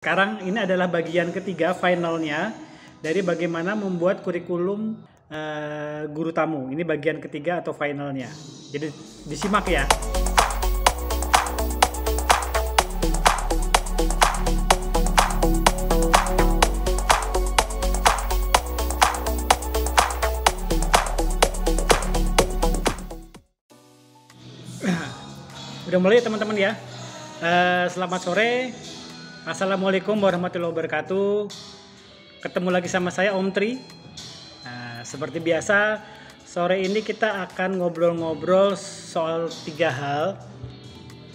Sekarang ini adalah bagian ketiga finalnya dari bagaimana membuat kurikulum guru tamu. Ini bagian ketiga atau finalnya. Jadi disimak ya. Udah mulai teman-teman ya. Selamat sore. Assalamualaikum warahmatullahi wabarakatuh. Ketemu lagi sama saya Om Tri. Nah, seperti biasa sore ini kita akan ngobrol-ngobrol soal 3 hal.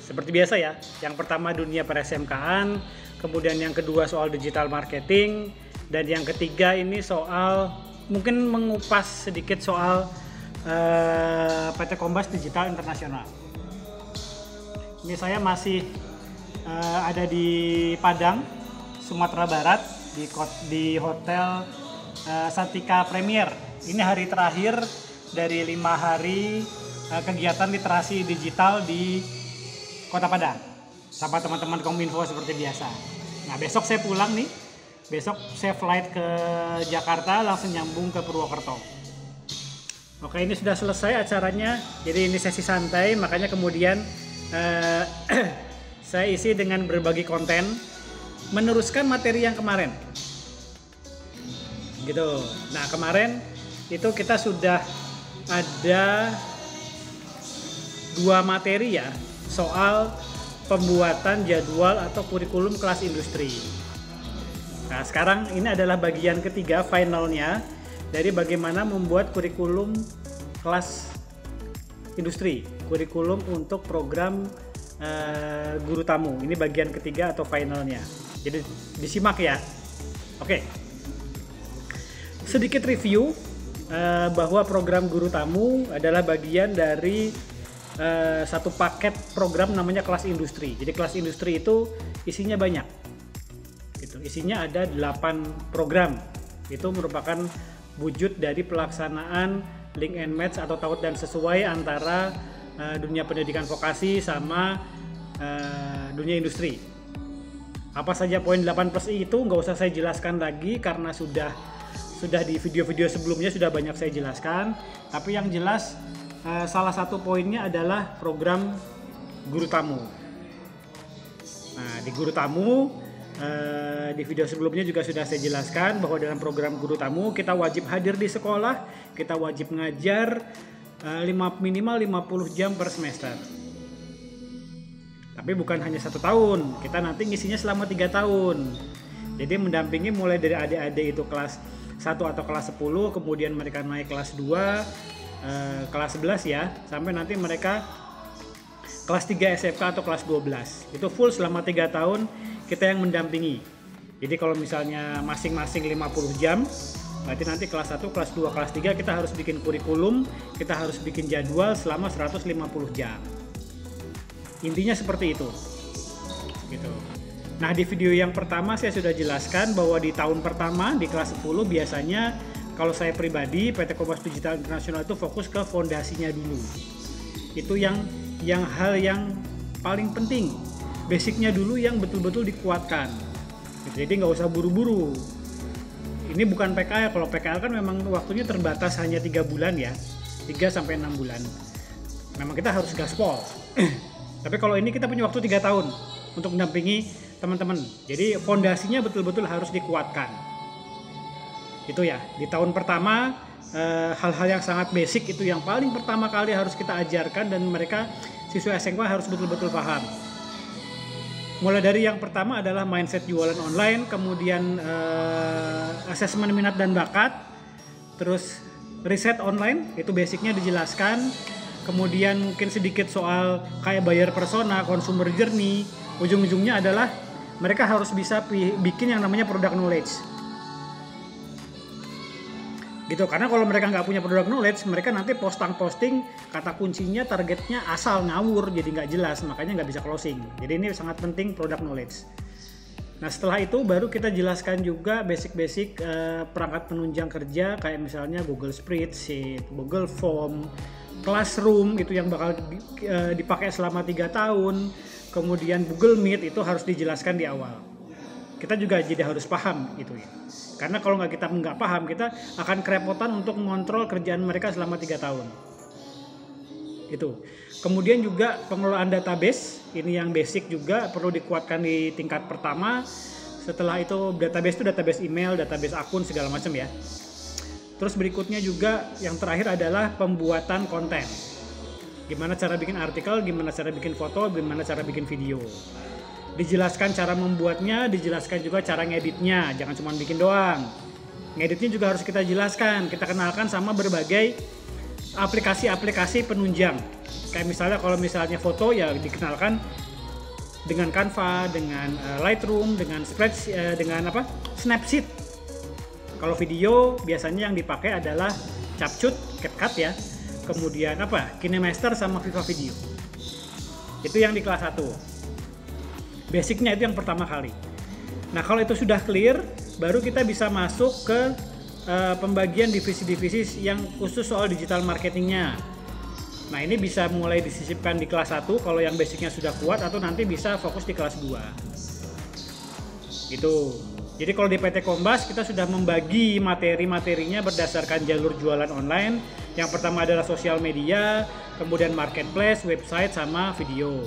Seperti biasa ya. Yang pertama dunia per-SMK-an, kemudian yang kedua soal digital marketing, dan yang ketiga ini soal mungkin mengupas sedikit soal PT Kombas Digital Internasional. Ini saya masih ada di Padang, Sumatera Barat, di Hotel Santika Premier. Ini hari terakhir dari 5 hari kegiatan literasi digital di Kota Padang sama teman-teman Kominfo seperti biasa. Nah, besok saya pulang nih. Besok saya flight ke Jakarta, langsung nyambung ke Purwokerto. Oke, ini sudah selesai acaranya. Jadi ini sesi santai, makanya kemudian saya isi dengan berbagi konten, meneruskan materi yang kemarin. Gitu. Nah, kemarin itu kita sudah ada 2 materi ya, soal pembuatan jadwal atau kurikulum kelas industri. Nah, sekarang ini adalah bagian ketiga finalnya dari bagaimana membuat kurikulum kelas industri, kurikulum untuk program guru tamu. Ini bagian ketiga atau finalnya. Jadi disimak ya. Oke. Sedikit review bahwa program guru tamu adalah bagian dari satu paket program namanya kelas industri. Jadi kelas industri itu isinya banyak. Gitu. Isinya ada 8 program. Itu merupakan wujud dari pelaksanaan link and match atau taut dan sesuai antara dunia pendidikan vokasi sama dunia industri. Apa saja poin 8+I itu nggak usah saya jelaskan lagi karena sudah di video-video sebelumnya sudah banyak saya jelaskan. Tapi yang jelas salah satu poinnya adalah program guru tamu. Nah, di guru tamu di video sebelumnya juga sudah saya jelaskan bahwa dalam program guru tamu kita wajib hadir di sekolah, kita wajib ngajar minimal 50 jam per semester. Tapi bukan hanya 1 tahun, kita nanti ngisinya selama 3 tahun. Jadi mendampingi mulai dari adik-adik itu kelas 1 atau kelas 10, kemudian mereka naik kelas 2, kelas 11 ya, sampai nanti mereka kelas 3 SMK atau kelas 12. Itu full selama 3 tahun kita yang mendampingi. Jadi kalau misalnya masing-masing 50 jam, berarti nanti kelas 1, kelas 2, kelas 3 kita harus bikin kurikulum, kita harus bikin jadwal selama 150 jam. Intinya seperti itu. Gitu. Nah, di video yang pertama saya sudah jelaskan bahwa di tahun pertama di kelas 10 biasanya kalau saya pribadi PT Kombas Digital Internasional itu fokus ke fondasinya dulu. Itu yang hal yang paling penting. Basicnya dulu yang betul-betul dikuatkan. Jadi nggak usah buru-buru. Ini bukan PKL, kalau PKL kan memang waktunya terbatas hanya 3 bulan ya, 3-6 bulan. Memang kita harus gaspol. Tapi kalau ini kita punya waktu 3 tahun untuk mendampingi teman-teman. Jadi fondasinya betul-betul harus dikuatkan. Itu ya, di tahun pertama hal-hal yang sangat basic itu yang paling pertama kali harus kita ajarkan dan mereka siswa SMK harus betul-betul paham. Mulai dari yang pertama adalah mindset jualan online, kemudian asesmen minat dan bakat, terus riset online, itu basicnya dijelaskan, kemudian mungkin sedikit soal kayak buyer persona, consumer journey, ujung-ujungnya adalah mereka harus bisa bikin yang namanya product knowledge. Gitu, karena kalau mereka nggak punya product knowledge, mereka nanti posting kata kuncinya targetnya asal ngawur, jadi nggak jelas, makanya nggak bisa closing. Jadi ini sangat penting product knowledge. Nah, setelah itu baru kita jelaskan juga basic-basic perangkat penunjang kerja kayak misalnya Google Spreadsheet, Google Form, Classroom itu yang bakal dipakai selama 3 tahun, kemudian Google Meet itu harus dijelaskan di awal. kita juga jadi harus paham itu ya. Karena kalau kita nggak paham, kita akan kerepotan untuk mengontrol kerjaan mereka selama 3 tahun. Itu. Kemudian juga pengelolaan database, ini yang basic juga perlu dikuatkan di tingkat pertama. Setelah itu database email, database akun segala macam ya. Terus berikutnya juga yang terakhir adalah pembuatan konten. Gimana cara bikin artikel, gimana cara bikin foto, gimana cara bikin video. Dijelaskan cara membuatnya, dijelaskan juga cara ngeditnya, jangan cuma bikin doang. Ngeditnya juga harus kita jelaskan, kita kenalkan sama berbagai aplikasi-aplikasi penunjang. Kayak misalnya kalau misalnya foto ya dikenalkan dengan Canva, dengan Lightroom, dengan Spreadsheet, dengan Snapseed. Kalau video biasanya yang dipakai adalah CapCut, CapCut ya. Kemudian KineMaster sama Viva Video. Itu yang di kelas 1. Basicnya itu yang pertama kali. Nah kalau itu sudah clear, baru kita bisa masuk ke pembagian divisi-divisi yang khusus soal digital marketingnya. Nah ini bisa mulai disisipkan di kelas 1 kalau yang basicnya sudah kuat, atau nanti bisa fokus di kelas 2 gitu. Jadi kalau di PT Kombas kita sudah membagi materi-materinya berdasarkan jalur jualan online. Yang pertama adalah sosial media, kemudian marketplace, website, sama video.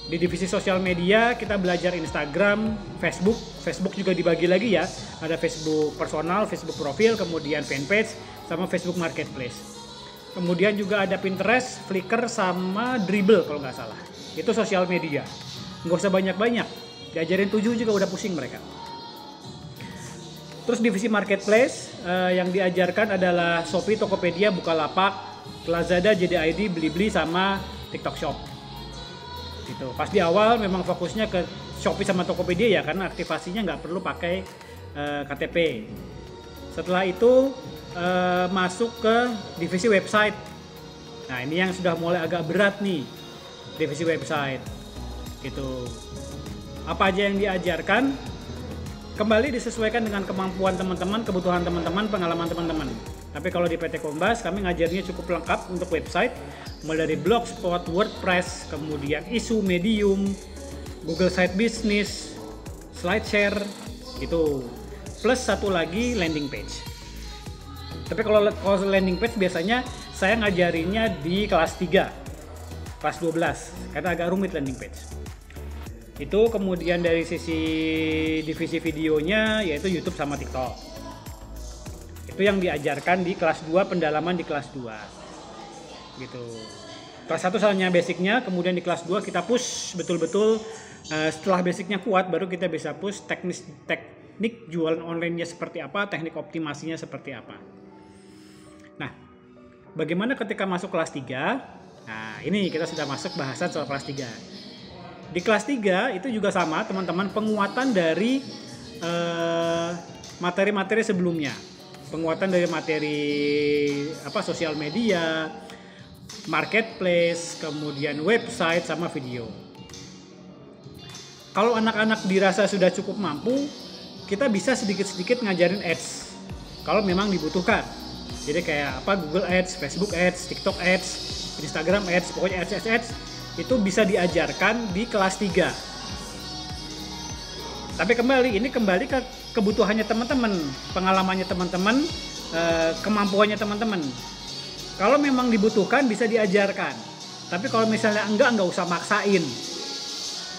Di divisi sosial media kita belajar Instagram, Facebook juga dibagi lagi ya. Ada Facebook personal, Facebook profil, kemudian fanpage, sama Facebook marketplace. Kemudian juga ada Pinterest, Flickr, sama Dribbble kalau nggak salah. Itu sosial media. Nggak usah banyak-banyak. Diajarin 7 juga udah pusing mereka. Terus divisi marketplace yang diajarkan adalah Shopee, Tokopedia, Bukalapak, Lazada, JD.id, Blibli, sama TikTok Shop. Gitu. Pas di awal memang fokusnya ke Shopee sama Tokopedia ya, karena aktivasinya nggak perlu pakai KTP. Setelah itu masuk ke divisi website. Nah ini yang sudah mulai agak berat nih, divisi website. Gitu. Apa aja yang diajarkan kembali disesuaikan dengan kemampuan teman-teman, kebutuhan teman-teman, pengalaman teman-teman. Tapi kalau di PT Kombas kami ngajarnya cukup lengkap untuk website, mulai dari Blogspot, WordPress, kemudian isu, Medium, Google Site Business, SlideShare, gitu. Plus satu lagi landing page. Tapi kalau landing page biasanya saya ngajarinnya di kelas 3, kelas 12, karena agak rumit landing page. Itu kemudian dari sisi divisi videonya yaitu YouTube sama TikTok. Itu yang diajarkan di kelas 2, pendalaman di kelas 2 gitu. Kelas 1 hanya basicnya, kemudian di kelas 2 kita push betul-betul. Setelah basicnya kuat baru kita bisa push teknik jualan online-nya seperti apa, teknik optimasinya seperti apa. Nah bagaimana ketika masuk kelas 3? Nah ini kita sudah masuk bahasan soal kelas 3. Di kelas 3 itu juga sama teman-teman, penguatan dari materi-materi sebelumnya. Penguatan dari materi sosial media, marketplace, kemudian website, sama video. Kalau anak-anak dirasa sudah cukup mampu, kita bisa sedikit-sedikit ngajarin ads kalau memang dibutuhkan. Jadi kayak Google Ads, Facebook Ads, TikTok Ads, Instagram Ads, pokoknya ads itu bisa diajarkan di kelas 3. Tapi ini kembali ke kebutuhannya teman-teman, pengalamannya teman-teman, kemampuannya teman-teman. Kalau memang dibutuhkan bisa diajarkan. Tapi kalau misalnya enggak usah maksain.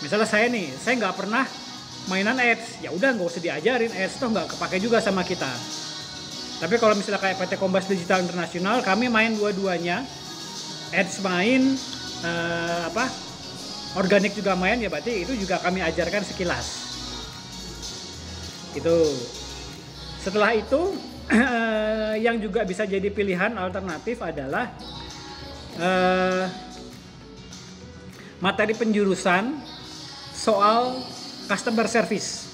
Misalnya saya nggak pernah mainan ads, ya udah nggak usah diajarin ads, toh nggak kepake juga sama kita. Tapi kalau misalnya kayak PT Kombas Digital International, kami main dua-duanya, ads main, organik juga main, ya berarti itu juga kami ajarkan sekilas. Itu. Setelah itu yang juga bisa jadi pilihan alternatif adalah materi penjurusan soal customer service.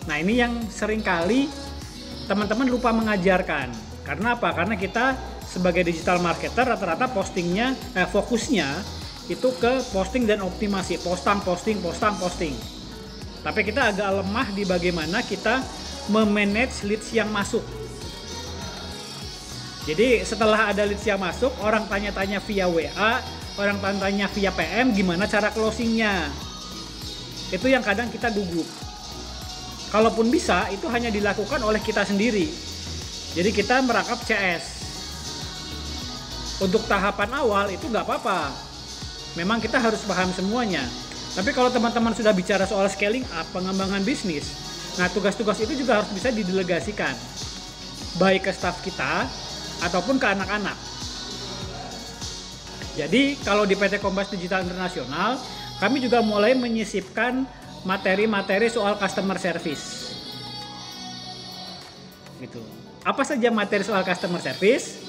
Nah ini yang seringkali teman-teman lupa mengajarkan. Karena apa? Karena kita sebagai digital marketer rata-rata fokusnya itu ke posting dan optimasi, posting. Tapi kita agak lemah di bagaimana kita memanage leads yang masuk. Jadi setelah ada leads yang masuk, orang tanya-tanya via WA, orang tanya via PM, gimana cara closingnya? Itu yang kadang kita gugup. Kalaupun bisa, itu hanya dilakukan oleh kita sendiri. Jadi kita merangkap CS. Untuk tahapan awal itu nggak apa-apa. Memang kita harus paham semuanya. Tapi kalau teman-teman sudah bicara soal scaling up, pengembangan bisnis, nah tugas-tugas itu juga harus bisa didelegasikan. Baik ke staf kita, ataupun ke anak-anak. Jadi kalau di PT Kombas Digital Internasional, kami juga mulai menyisipkan materi-materi soal customer service. Gitu. Apa saja materi soal customer service?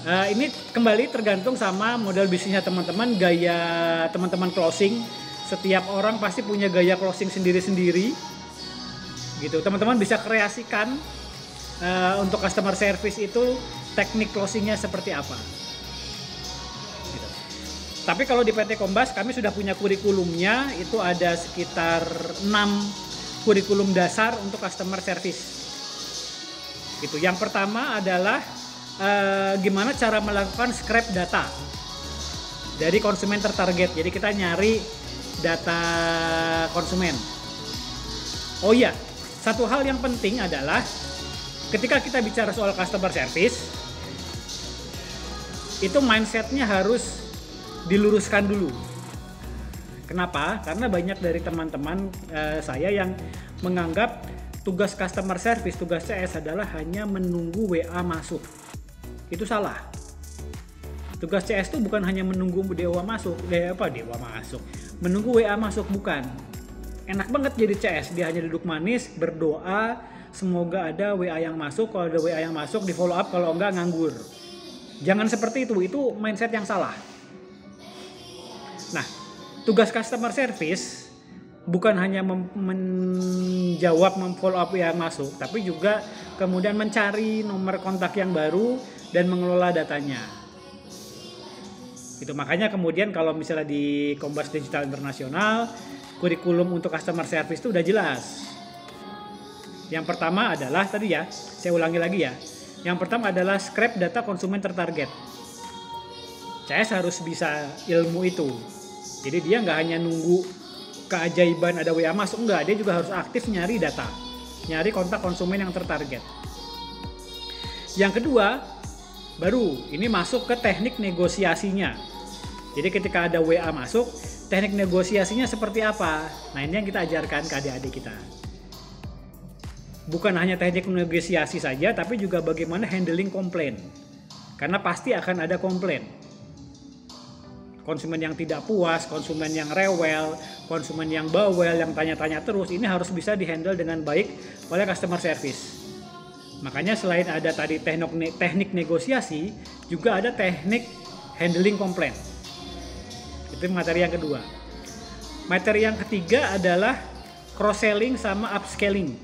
Ini kembali tergantung sama model bisnisnya teman-teman, gaya teman-teman closing. Setiap orang pasti punya gaya closing sendiri-sendiri. Gitu. Teman-teman bisa kreasikan untuk customer service itu teknik closingnya seperti apa. Gitu. Tapi kalau di PT Kombas kami sudah punya kurikulumnya, itu ada sekitar 6 kurikulum dasar untuk customer service. Gitu. Yang pertama adalah gimana cara melakukan scrap data dari konsumen tertarget. Jadi kita nyari data konsumen. Oh iya, satu hal yang penting adalah ketika kita bicara soal customer service, itu mindsetnya harus diluruskan dulu. Kenapa? Karena banyak dari teman-teman saya yang menganggap tugas customer service, tugas CS adalah hanya menunggu WA masuk. Itu salah. Tugas CS itu bukan hanya menunggu dewa masuk, menunggu WA masuk, bukan. Enak banget jadi CS, dia hanya duduk manis, berdoa, semoga ada WA yang masuk, kalau ada WA yang masuk di follow up, kalau enggak nganggur. Jangan seperti itu mindset yang salah. Nah, tugas customer service bukan hanya menjawab, memfollow up yang masuk, tapi juga kemudian mencari nomor kontak yang baru dan mengelola datanya. Itu makanya kemudian kalau misalnya di Kombas Digital Internasional, kurikulum untuk customer service itu udah jelas. Yang pertama adalah tadi ya, saya ulangi lagi ya. Yang pertama adalah scrap data konsumen tertarget. CS harus bisa ilmu itu. Jadi dia nggak hanya nunggu keajaiban ada WA masuk, enggak, dia juga harus aktif nyari data, nyari kontak konsumen yang tertarget. Yang kedua, baru ini masuk ke teknik negosiasinya. Jadi ketika ada WA masuk, teknik negosiasinya seperti apa? Nah, ini yang kita ajarkan ke adik-adik kita. Bukan hanya teknik negosiasi saja, tapi juga bagaimana handling komplain. Karena pasti akan ada komplain. Konsumen yang tidak puas, konsumen yang rewel, konsumen yang bawel, yang tanya-tanya terus, ini harus bisa dihandle dengan baik oleh customer service. Makanya selain ada tadi teknik negosiasi, juga ada teknik handling komplain. Itu materi yang kedua. Materi yang ketiga adalah cross-selling sama upscaling.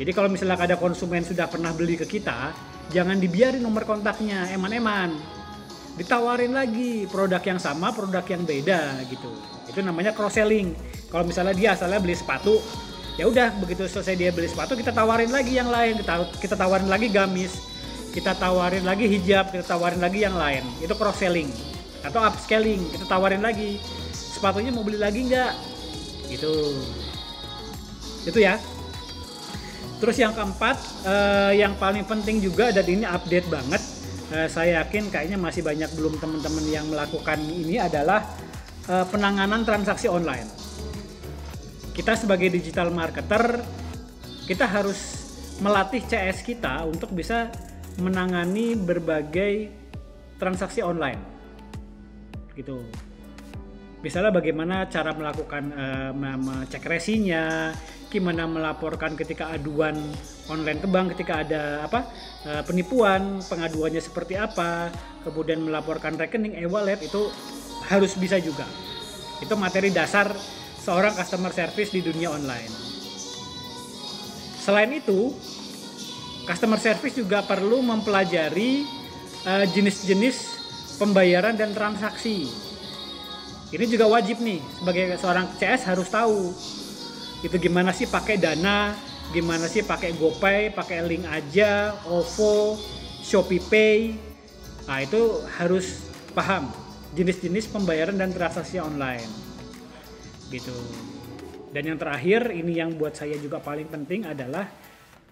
Jadi kalau misalnya ada konsumen sudah pernah beli ke kita, jangan dibiarin nomor kontaknya, eman-eman. Ditawarin lagi produk yang sama, produk yang beda gitu. Itu namanya cross-selling. Kalau misalnya dia asalnya beli sepatu, ya udah begitu selesai dia beli sepatu, kita tawarin lagi yang lain, kita tawarin lagi gamis, kita tawarin lagi hijab, kita tawarin lagi yang lain. Itu cross selling atau upscaling, kita tawarin lagi sepatunya mau beli lagi nggak, gitu. Itu ya. Terus yang keempat, yang paling penting juga, dan ini update banget, saya yakin kayaknya masih banyak belum teman-teman yang melakukan ini, adalah penanganan transaksi online. Kita sebagai digital marketer, kita harus melatih CS kita untuk bisa menangani berbagai transaksi online. Gitu. Misalnya bagaimana cara melakukan cek resinya, gimana melaporkan ketika aduan online ke bank, ketika ada penipuan, pengaduannya seperti apa, kemudian melaporkan rekening, e-wallet, itu harus bisa juga. Itu materi dasar seorang customer service di dunia online. Selain itu, customer service juga perlu mempelajari jenis-jenis pembayaran dan transaksi. Ini juga wajib nih, sebagai seorang CS harus tahu. Itu gimana sih pakai Dana, gimana sih pakai GoPay, pakai Link Aja, OVO, ShopeePay. Nah, itu harus paham jenis-jenis pembayaran dan transaksi online. gitu. Dan yang terakhir ini yang buat saya juga paling penting adalah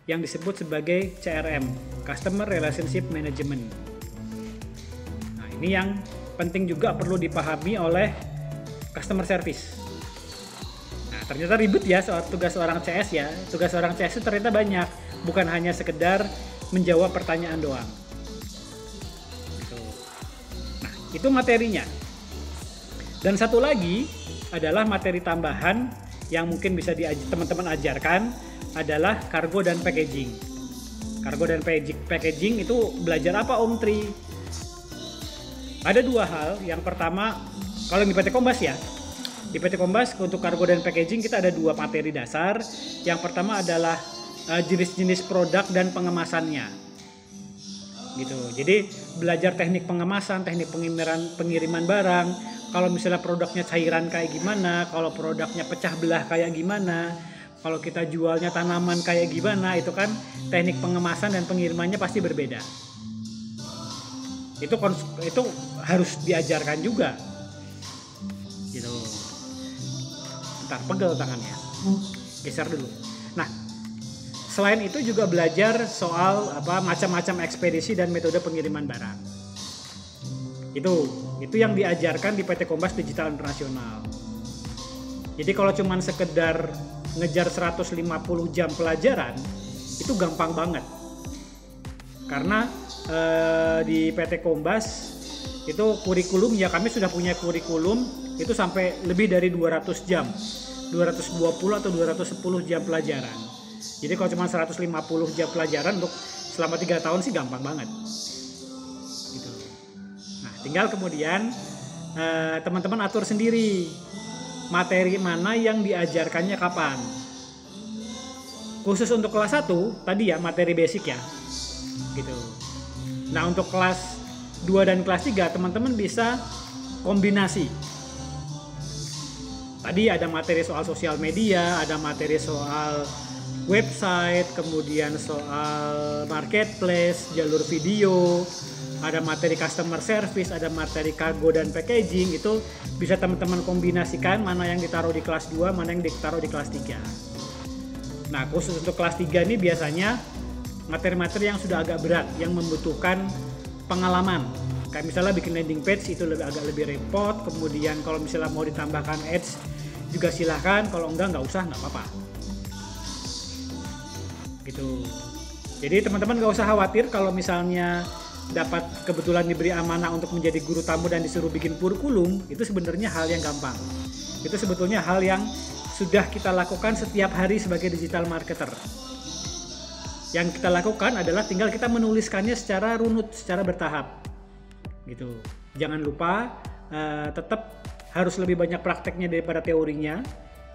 yang disebut sebagai CRM, Customer Relationship Management. Nah, ini yang penting juga perlu dipahami oleh customer service. Nah, ternyata ribet ya soal tugas seorang CS ya. Tugas seorang CS itu ternyata banyak, bukan hanya sekedar menjawab pertanyaan doang. Gitu. Nah, itu materinya. Dan satu lagi adalah materi tambahan yang mungkin bisa teman-teman ajarkan adalah cargo dan packaging. Cargo dan packaging itu belajar apa Om Tri? Ada dua hal. Yang pertama, kalau di PT Kombas ya, di PT Kombas untuk cargo dan packaging kita ada dua materi dasar. Yang pertama adalah jenis-jenis produk dan pengemasannya. Gitu. Jadi belajar teknik pengemasan, teknik pengiriman barang. Kalau misalnya produknya cairan kayak gimana, kalau produknya pecah belah kayak gimana, kalau kita jualnya tanaman kayak gimana, itu kan teknik pengemasan dan pengirimannya pasti berbeda. Itu harus diajarkan juga. Gitu. Ntar pegel tangannya. Geser dulu. Nah, selain itu juga belajar soal macam-macam ekspedisi dan metode pengiriman barang. Itu yang diajarkan di PT Kombas Digital Internasional. Jadi kalau cuman sekedar ngejar 150 jam pelajaran itu gampang banget. Karena di PT Kombas itu kurikulum ya, kami sudah punya kurikulum itu sampai lebih dari 200 jam. 220 atau 210 jam pelajaran. Jadi kalau cuma 150 jam pelajaran untuk selama 3 tahun sih gampang banget. Gitu. Nah, tinggal kemudian teman-teman atur sendiri materi mana yang diajarkannya kapan. Khusus untuk kelas 1 tadi ya materi basic ya. Gitu. Nah, untuk kelas 2 dan kelas 3 teman-teman bisa kombinasi. Tadi ada materi soal sosial media, ada materi soal website, kemudian soal marketplace, jalur video, ada materi customer service, ada materi cargo dan packaging. Itu bisa teman-teman kombinasikan mana yang ditaruh di kelas 2, mana yang ditaruh di kelas 3. Nah, khusus untuk kelas 3 ini biasanya materi-materi yang sudah agak berat, yang membutuhkan pengalaman. Kayak misalnya bikin landing page itu agak lebih repot. Kemudian kalau misalnya mau ditambahkan ads juga silahkan, kalau nggak usah, nggak apa-apa. Gitu. Jadi teman-teman nggak usah khawatir kalau misalnya dapat kebetulan diberi amanah untuk menjadi guru tamu dan disuruh bikin kurikulum, itu sebenarnya hal yang gampang. Itu sebetulnya hal yang sudah kita lakukan setiap hari sebagai digital marketer. Yang kita lakukan adalah tinggal kita menuliskannya secara runut, secara bertahap. Gitu. Jangan lupa tetap harus lebih banyak prakteknya daripada teorinya.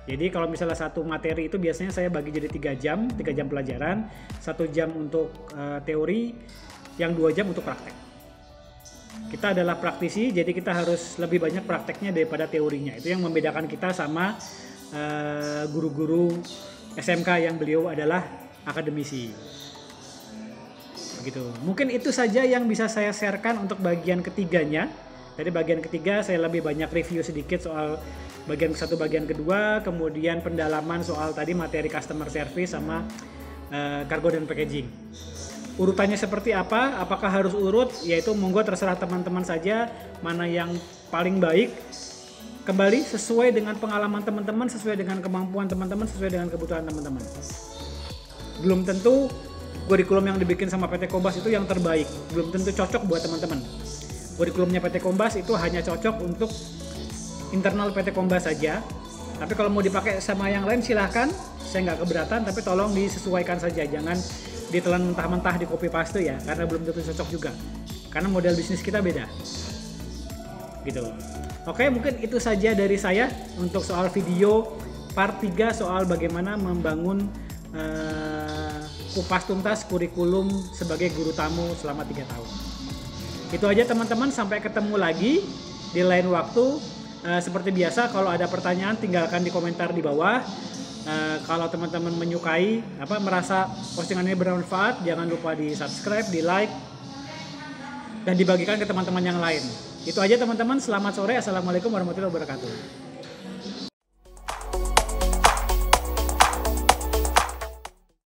Jadi kalau misalnya satu materi itu biasanya saya bagi jadi 3 jam pelajaran, 1 jam untuk teori, yang 2 jam untuk praktek. Kita adalah praktisi, jadi kita harus lebih banyak prakteknya daripada teorinya. Itu yang membedakan kita sama guru-guru SMK yang beliau adalah akademisi. Begitu. Mungkin itu saja yang bisa saya sharekan untuk bagian ketiganya. Dari bagian ketiga saya lebih banyak review sedikit soal bagian ke-1, bagian kedua, kemudian pendalaman soal tadi materi customer service sama cargo dan packaging. Urutannya seperti apa? Apakah harus urut? Yaitu monggo terserah teman-teman saja mana yang paling baik. Kembali sesuai dengan pengalaman teman-teman, sesuai dengan kemampuan teman-teman, sesuai dengan kebutuhan teman-teman. Belum tentu kurikulum yang dibikin sama PT Kombas itu yang terbaik. Belum tentu cocok buat teman-teman. Kurikulumnya PT Kombas itu hanya cocok untuk internal PT Kombas saja. Tapi kalau mau dipakai sama yang lain silahkan, saya nggak keberatan, tapi tolong disesuaikan saja, jangan ditelan mentah-mentah di copy paste ya, karena belum tentu cocok juga. Karena model bisnis kita beda. Gitu. Oke, mungkin itu saja dari saya untuk soal video part 3 soal bagaimana membangun kupas tuntas kurikulum sebagai guru tamu selama 3 tahun. Itu aja teman-teman, sampai ketemu lagi di lain waktu. Seperti biasa kalau ada pertanyaan tinggalkan di komentar di bawah. Kalau teman-teman menyukai merasa postingan ini bermanfaat, jangan lupa di subscribe, di like, dan dibagikan ke teman-teman yang lain. Itu aja teman-teman, selamat sore, assalamualaikum warahmatullahi wabarakatuh.